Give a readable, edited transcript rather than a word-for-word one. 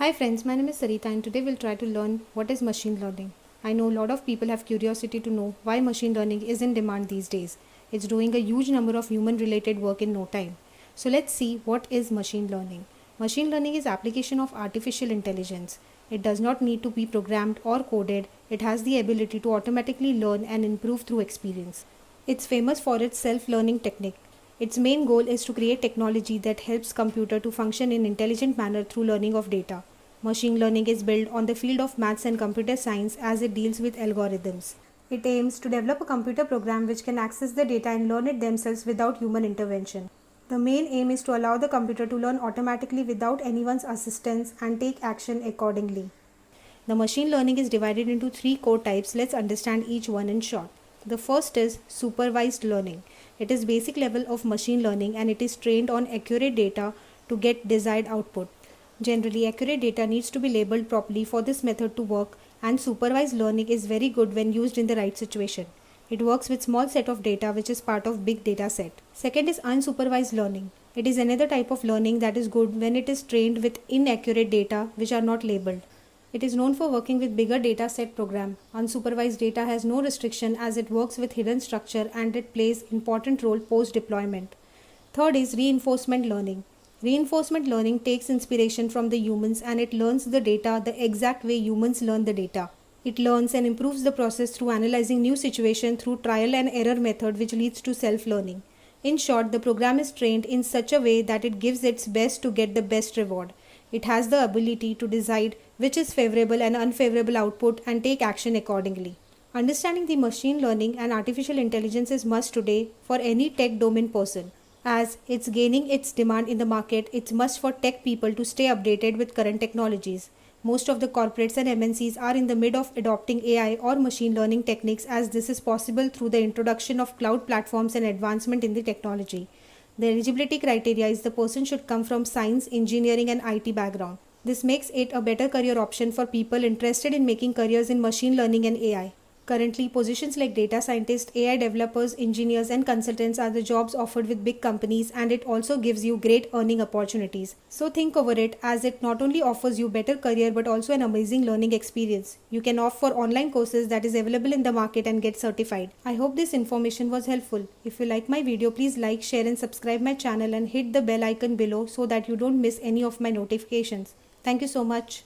Hi friends, my name is Sarita and today we'll try to learn what is machine learning. I know a lot of people have curiosity to know why machine learning is in demand these days. It's doing a huge number of human related work in no time. So let's see what is machine learning. Machine learning is application of artificial intelligence. It does not need to be programmed or coded. It has the ability to automatically learn and improve through experience. It's famous for its self-learning technique. Its main goal is to create technology that helps computer to function in intelligent manner through learning of data. Machine learning is built on the field of maths and computer science as it deals with algorithms. It aims to develop a computer program which can access the data and learn it themselves without human intervention. The main aim is to allow the computer to learn automatically without anyone's assistance and take action accordingly. The machine learning is divided into three core types. Let's understand each one in short. The first is supervised learning. It is basic level of machine learning and it is trained on accurate data to get desired output. Generally, accurate data needs to be labeled properly for this method to work, and supervised learning is very good when used in the right situation. It works with small set of data which is part of big data set. Second is unsupervised learning. It is another type of learning that is good when it is trained with inaccurate data which are not labeled. It is known for working with bigger data set program. Unsupervised data has no restriction as it works with hidden structure and it plays important role post deployment. Third is reinforcement learning. Reinforcement learning takes inspiration from the humans and it learns the data the exact way humans learn the data. It learns and improves the process through analyzing new situation through trial and error method which leads to self-learning. In short, the program is trained in such a way that it gives its best to get the best reward. It has the ability to decide which is favorable and unfavorable output and take action accordingly. Understanding the machine learning and artificial intelligence is must today for any tech domain person. As it's gaining its demand in the market, it's must for tech people to stay updated with current technologies. Most of the corporates and MNCs are in the mid of adopting AI or machine learning techniques as this is possible through the introduction of cloud platforms and advancement in the technology. The eligibility criteria is the person should come from science, engineering and IT background. This makes it a better career option for people interested in making careers in machine learning and AI. Currently, positions like data scientists, AI developers, engineers and consultants are the jobs offered with big companies and it also gives you great earning opportunities. So think over it as it not only offers you better career but also an amazing learning experience. You can opt for online courses that is available in the market and get certified. I hope this information was helpful. If you like my video, please like, share and subscribe my channel and hit the bell icon below so that you don't miss any of my notifications. Thank you so much.